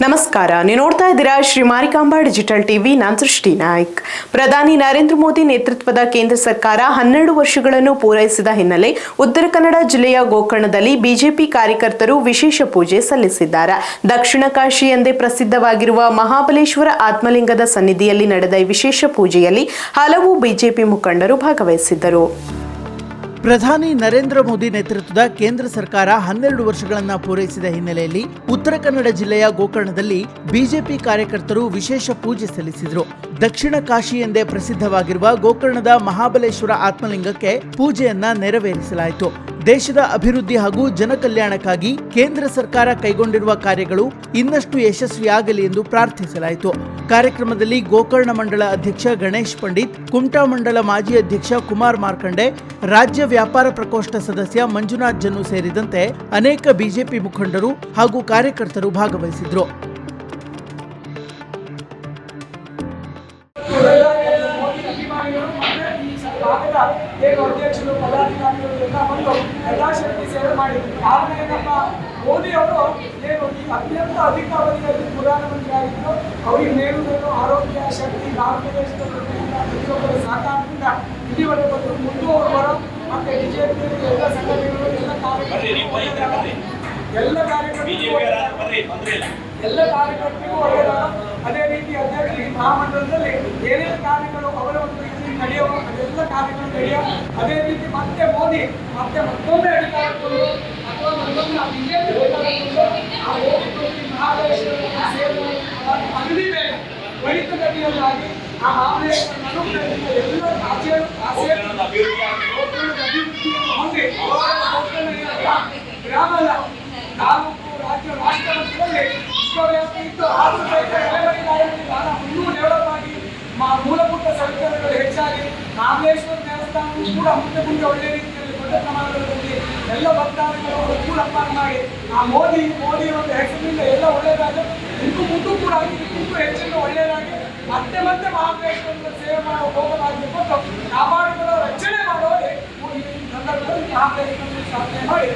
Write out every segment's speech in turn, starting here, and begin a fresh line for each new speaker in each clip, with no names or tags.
ನಮಸ್ಕಾರ. ನೀವು ನೋಡ್ತಾ ಇದ್ದೀರಾ ಶ್ರೀ ಮಾರಿಕಾಂಬಾ ಡಿಜಿಟಲ್ ಟಿವಿ. ನಾನು ಸೃಷ್ಟಿ ನಾಯ್ಕ್. ಪ್ರಧಾನಿ ನರೇಂದ್ರ ಮೋದಿ ನೇತೃತ್ವದ ಕೇಂದ್ರ ಸರ್ಕಾರ 12 ವರ್ಷಗಳನ್ನು ಪೂರೈಸಿದ ಹಿನ್ನೆಲೆ ಉತ್ತರ ಕನ್ನಡ ಜಿಲ್ಲೆಯ ಗೋಕರ್ಣದಲ್ಲಿ ಬಿಜೆಪಿ ಕಾರ್ಯಕರ್ತರು ವಿಶೇಷ ಪೂಜೆ ಸಲ್ಲಿಸಿದ್ದಾರೆ. ದಕ್ಷಿಣ ಕಾಶಿ ಎಂದೇ ಪ್ರಸಿದ್ಧವಾಗಿರುವ ಮಹಾಬಲೇಶ್ವರ ಆತ್ಮಲಿಂಗದ ಸನ್ನಿಧಿಯಲ್ಲಿ ನಡೆದ ಈ ವಿಶೇಷ ಪೂಜೆಯಲ್ಲಿ ಹಲವು ಬಿಜೆಪಿ ಮುಖಂಡರು ಭಾಗವಹಿಸಿದ್ದರು.
ಪ್ರಧಾನಿ ನರೇಂದ್ರ ಮೋದಿ ನೇತೃತ್ವದ ಕೇಂದ್ರ ಸರ್ಕಾರ 12 ವರ್ಷಗಳನ್ನು ಪೂರೈಸಿದ ಹಿನ್ನೆಲೆಯಲ್ಲಿ ಉತ್ತರ ಕನ್ನಡ ಜಿಲ್ಲೆಯ ಗೋಕರ್ಣದಲ್ಲಿ ಬಿಜೆಪಿ ಕಾರ್ಯಕರ್ತರು ವಿಶೇಷ ಪೂಜೆ ಸಲ್ಲಿಸಿದರು. ದಕ್ಷಿಣ ಕಾಶಿ ಎಂದೇ ಪ್ರಸಿದ್ಧವಾಗಿರುವ ಗೋಕರ್ಣದ ಮಹಾಬಲೇಶ್ವರ ಆತ್ಮಲಿಂಗಕ್ಕೆ ಪೂಜೆಯನ್ನ ನೆರವೇರಿಸಲಾಯಿತು. ದೇಶದ ಅಭಿವೃದ್ಧಿ ಹಾಗೂ ಜನಕಲ್ಯಾಣಕ್ಕಾಗಿ ಕೇಂದ್ರ ಸರ್ಕಾರ ಕೈಗೊಂಡಿರುವ ಕಾರ್ಯಗಳು ಇನ್ನಷ್ಟು ಯಶಸ್ವಿಯಾಗಲಿ ಎಂದು ಪ್ರಾರ್ಥಿಸಲಾಯಿತು. ಕಾರ್ಯಕ್ರಮದಲ್ಲಿ ಗೋಕರ್ಣ ಮಂಡಳ ಅಧ್ಯಕ್ಷ ಗಣೇಶ್ ಪಂಡಿತ್, ಕುಮಟಾ ಮಂಡಲ ಮಾಜಿ ಅಧ್ಯಕ್ಷ ಕುಮಾರ್ ಮಾರ್ಕಂಡೆ, ರಾಜ್ಯ ವ್ಯಾಪಾರ ಪ್ರಕೋಷ್ಠ ಸದಸ್ಯ ಮಂಜುನಾಥ್ ಜನ್ನು ಸೇರಿದಂತೆ ಅನೇಕ ಬಿಜೆಪಿ ಮುಖಂಡರು ಹಾಗೂ ಕಾರ್ಯಕರ್ತರು ಭಾಗವಹಿಸಿದ್ರು.
ಮೋದಿ ಅವರು ಅತ್ಯಂತ ಅಧಿಕ ಅವಧಿಯಲ್ಲಿ ಪ್ರಧಾನಮಂತ್ರಿ ಆಗಿದ್ದು ಅವರಿಗೆ ಮೇಲುಗಡೆ ಆರೋಗ್ಯ ಶಕ್ತಿ ಭಾರತ ದೇಶದ ಪ್ರತಿಯೊಬ್ಬರ ಸಹಕಾರದಿಂದ ಇಲ್ಲಿವರೆಗೂ ಮುಂದುವರೆದು ಮತ್ತೆ ಬಿಜೆಪಿ ಎಲ್ಲ ಸಂಘಟನೆಗಳು ಎಲ್ಲ ಕಾರ್ಯಕರ್ತರಿಗೂ ಒಳ್ಳೆಯದಾದ ಅದೇ ರೀತಿ ಅಧ್ಯಕ್ಷ ಮಹಾಮಂಡಲದಲ್ಲಿ ಏನೇನು ಕಾರ್ಯಗಳು ಅವರ ಒಂದು ಇಲ್ಲಿ ನಡೆಯುವ ಅದೆಲ್ಲ ಕಾರ್ಯಗಳು ನಡೆಯುವ ಅದೇ ರೀತಿ ಮತ್ತೆ ಮೋದಿ ಮತ್ತೊಮ್ಮೆ ಅಧಿಕಾರಕ್ಕೊಂಡು ಅಥವಾ ಮತ್ತೊಮ್ಮೆ ಬಿಜೆಪಿ ಮಹಾಬಲೇಶ್ವರ ಅಗದಿ ಬೇಗ ತ್ವರಿತಗತಿಯಲ್ಲಾಗಿ ಆ ಮಹಾಬಲೇಶ್ವರ ಅನುಗ್ರಹದಿಂದ ಎಲ್ಲ ಅಭಿವೃದ್ಧಿಯನ್ನು ಹೊಂದಿ ಗ್ರಾಮದ ತಾಲೂಕು ರಾಜ್ಯ ರಾಷ್ಟ್ರ ಮಟ್ಟದಲ್ಲಿ ವಿಶ್ವವ್ಯಾಪಿ ಇದ್ದು ಆದರೂ ಸಹಿತ ಇನ್ನೂ ಡೆವಲಪ್ ಆಗಿ ಮೂಲಭೂತ ಸೌಕರ್ಯಗಳು ಹೆಚ್ಚಾಗಿ ಮಹಾಬಲೇಶ್ವರ ದೇವಸ್ಥಾನವೂ ಕೂಡ ಮುಂದೆ ಒಳ್ಳೆ ರೀತಿಯಲ್ಲಿ ದೊಡ್ಡ ಪ್ರಮಾಣದಲ್ಲಿ ಎಲ್ಲ ಭಕ್ತಾದಿಗಳು ಅನುಕೂಲಪ್ಪ ಮಾಡಿ ಆ ಮೋದಿ ಒಂದು ಹೆಸರಿನಿಂದ ಎಲ್ಲ ಒಳ್ಳೆಯದಾಗಿ ಮುಂದೂ ಕೂಡ ಇದಕ್ಕಿಂತೂ ಹೆಚ್ಚಿನ ಒಳ್ಳೆಯದಾಗಿ ಮತ್ತೆ ಮಹಾಬಲೇಶ್ವರ ಸೇವೆ ಮಾಡೋ ಹೋಗಲಾಗಬೇಕು ಮತ್ತು ಕಾಪಾಡಿಕೊಳ್ಳೋ ರಕ್ಷಣೆ ಮಾಡೋ ಈ ಸಂದರ್ಭದಲ್ಲಿ ಮಹಾಬಲೇಶ್ವರ ಸ್ಥಾಪನೆ ಮಾಡಿ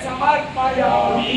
ಸಮರ್ಪಯಾಮಿ.